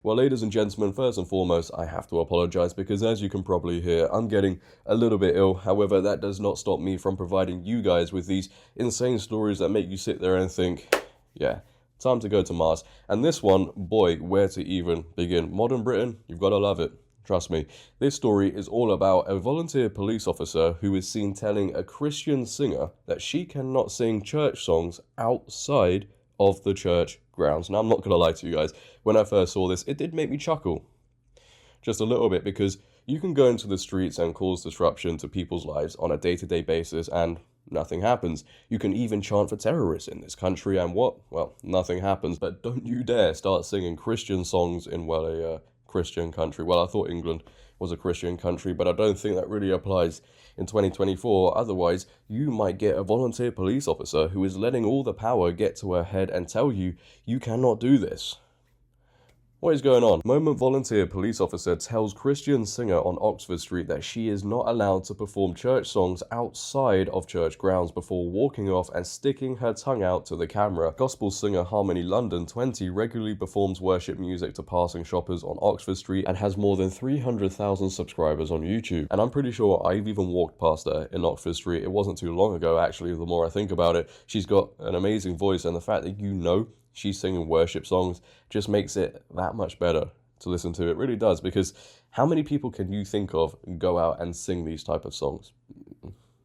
Well, ladies and gentlemen, first and foremost, I have to apologize because as you can probably hear, I'm getting a little bit ill. However, that does not stop me from providing you guys with these insane stories that make you sit there and think, yeah, time to go to Mars. And this one, boy, where to even begin? Modern Britain, you've got to love it. Trust me. This story is all about a volunteer police officer who is seen telling a Christian singer that she cannot sing church songs outside of the church grounds. Now, I'm not going to lie to you guys. When I first saw this, it did make me chuckle. Just a little bit, because you can go into the streets and cause disruption to people's lives on a day-to-day basis and nothing happens. You can even chant for terrorists in this country and what? Well, nothing happens. But don't you dare start singing Christian songs in, well, a Christian country. Well, I thought England was a Christian country, but I don't think that really applies in 2024. Otherwise, you might get a volunteer police officer who is letting all the power get to her head and tell you, you cannot do this. What is going on? Moment volunteer police officer tells Christian singer on Oxford Street that she is not allowed to perform church songs outside of church grounds before walking off and sticking her tongue out to the camera. Gospel singer Harmonie London, 20, regularly performs worship music to passing shoppers on Oxford Street and has more than 300,000 subscribers on YouTube. And I'm pretty sure I've even walked past her in Oxford Street. It wasn't too long ago, actually, the more I think about it. She's got an amazing voice, and the fact that she's singing worship songs just makes it that much better to listen to. It really does, because how many people can you think of go out and sing these type of songs?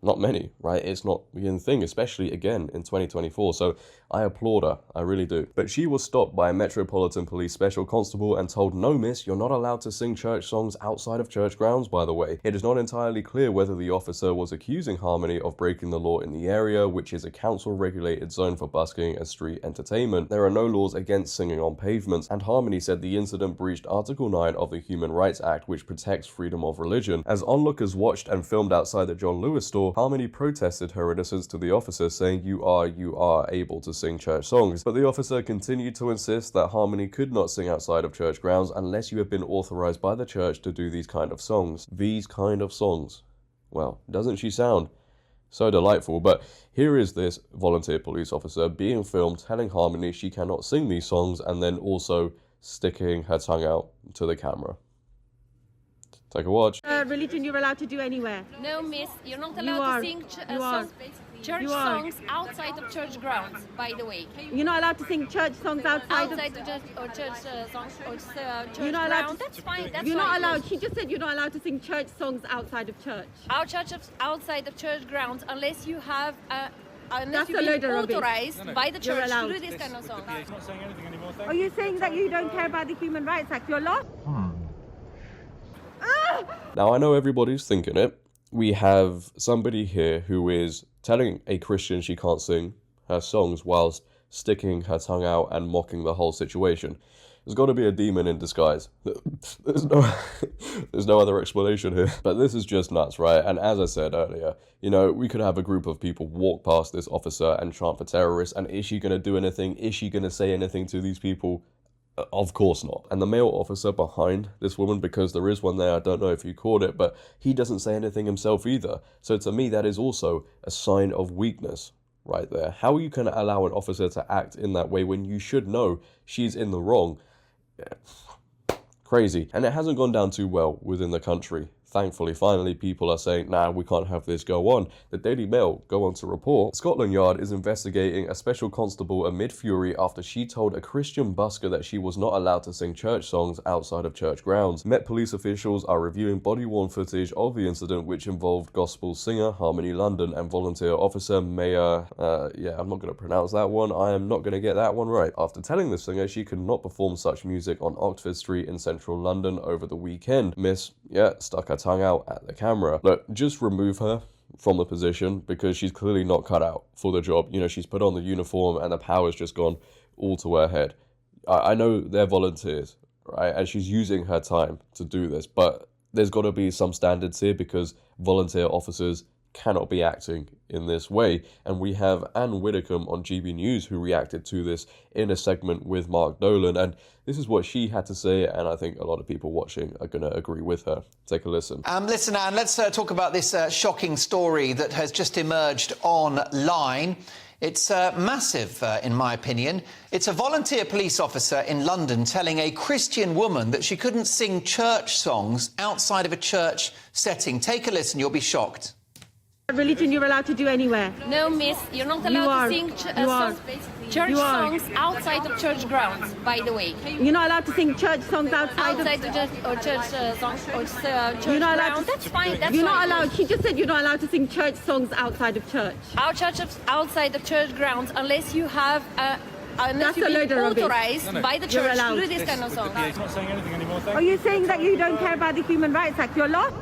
Not many, right? It's not the thing, especially again in 2024. So I applaud her, I really do. But she was stopped by a Metropolitan Police Special Constable and told, "No, miss, you're not allowed to sing church songs outside of church grounds, by the way." It is not entirely clear whether the officer was accusing Harmony of breaking the law in the area, which is a council-regulated zone for busking and street entertainment. There are no laws against singing on pavements, and Harmony said the incident breached Article 9 of the Human Rights Act, which protects freedom of religion. As onlookers watched and filmed outside the John Lewis store, Harmony protested her innocence to the officer, saying, you are able to sing church songs. But the officer continued to insist that Harmony could not sing outside of church grounds unless you have been authorized by the church to do these kind of songs. These kind of songs. Well, doesn't she sound so delightful? But here is this volunteer police officer being filmed telling Harmony she cannot sing these songs and then also sticking her tongue out to the camera. Take a watch. Religion you're allowed to do anywhere. No, miss, you're not allowed to sing church songs outside of church grounds, by the way. You're not allowed to sing church songs outside of church songs or church you're not allowed grounds. That's fine. That's you're fine. not allowed. She just said you're not allowed to sing church songs outside of church. Outside of church grounds, unless you have unless That's you've been authorized by the church to do this kind of songs. He's not saying anything anymore. Are you saying that you don't care about the Human Rights Act? You're lost? Now, I know everybody's thinking it. We have somebody here who is telling a Christian she can't sing her songs whilst sticking her tongue out and mocking the whole situation. There's got to be a demon in disguise. There's no other explanation here. But this is just nuts, right? And as I said earlier, we could have a group of people walk past this officer and chant for terrorists. And is she going to do anything? Is she going to say anything to these people? Of course not. And the male officer behind this woman, because there is one there, I don't know if you caught it, but he doesn't say anything himself either. So to me, that is also a sign of weakness right there. How you can allow an officer to act in that way when you should know she's in the wrong? Yeah. Crazy. And it hasn't gone down too well within the country. Thankfully, finally, people are saying, nah, we can't have this go on. The Daily Mail go on to report, Scotland Yard is investigating a special constable amid fury after she told a Christian busker that she was not allowed to sing church songs outside of church grounds. Met police officials are reviewing body-worn footage of the incident, which involved gospel singer Harmonie London and volunteer officer Maya, I'm not going to pronounce that one. I am not going to get that one right. After telling the singer she could not perform such music on Oxford Street in central London over the weekend, Miss, stuck her tongue out at the camera. Look, just remove her from the position because she's clearly not cut out for the job. She's put on the uniform and the power's just gone all to her head. I know they're volunteers, right? And she's using her time to do this, but there's got to be some standards here because volunteer officers cannot be acting in this way. And we have Anne Widdecombe on GB News who reacted to this in a segment with Mark Dolan, and this is what she had to say, and I think a lot of people watching are going to agree with her. Take a listen. Listen, Anne, let's talk about this shocking story that has just emerged online. It's massive, in my opinion. It's a volunteer police officer in London telling a Christian woman that she couldn't sing church songs outside of a church setting. Take a listen, you'll be shocked. Religion you're allowed to do anywhere. No, miss, you're not allowed to sing church songs outside of church grounds, by the way. You're not allowed to sing church songs outside Outside of church songs or church You're not allowed grounds. to- That's fine. That's You're not fine. allowed. She just said you're not allowed to sing church songs outside of church. Our church outside of church grounds, unless you have That's you've a load been of rubbish. authorized by the You're church to allowed. do this kind of songs. He's not saying anything anymore. Thank Are you saying that you don't care about the Human Rights Act? You're lost?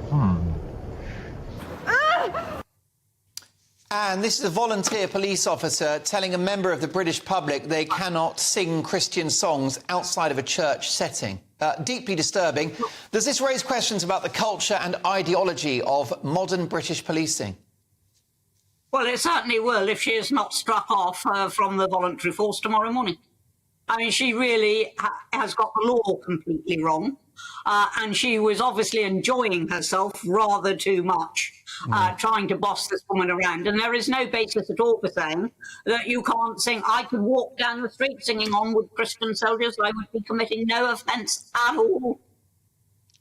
And this is a volunteer police officer telling a member of the British public they cannot sing Christian songs outside of a church setting. Deeply disturbing. Does this raise questions about the culture and ideology of modern British policing? Well, it certainly will if she is not struck off from the voluntary force tomorrow morning. I mean, she really has got the law completely wrong, and she was obviously enjoying herself rather too much, trying to boss this woman around. And there is no basis at all for saying that you can't sing. I could walk down the street singing Onward Christian Soldiers. I would be committing no offence at all.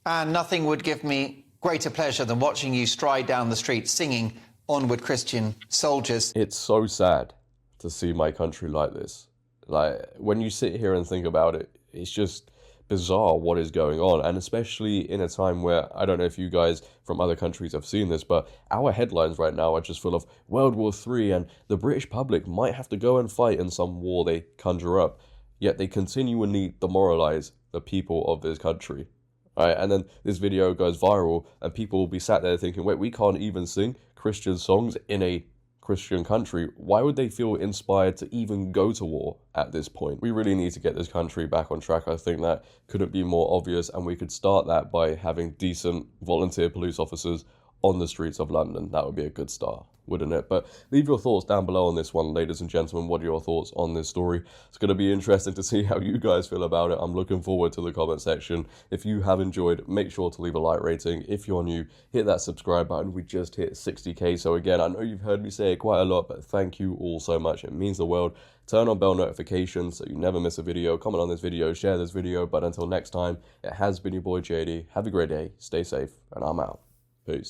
And nothing would give me greater pleasure than watching you stride down the street singing Onward Christian Soldiers. It's so sad to see my country like this. Like, when you sit here and think about it, it's just bizarre what is going on. And especially in a time where, I don't know if you guys from other countries have seen this, but our headlines right now are just full of World War III and the British public might have to go and fight in some war they conjure up. Yet they continually demoralize the people of this country. Right? And then this video goes viral and people will be sat there thinking, wait, we can't even sing Christian songs in a Christian country. Why would they feel inspired to even go to war at this point? We really need to get this country back on track. I think that couldn't be more obvious, and we could start that by having decent volunteer police officers on the streets of London. That would be a good start, wouldn't it? But leave your thoughts down below on this one, ladies and gentlemen. What are your thoughts on this story? It's going to be interesting to see how you guys feel about it. I'm looking forward to the comment section. If you have enjoyed, make sure to leave a like rating. If you're new, hit that subscribe button. We just hit 60k. So again, I know you've heard me say it quite a lot, but thank you all so much. It means the world. Turn on bell notifications so you never miss a video. Comment on this video, share this video. But until next time, it has been your boy JD. Have a great day, stay safe, and I'm out.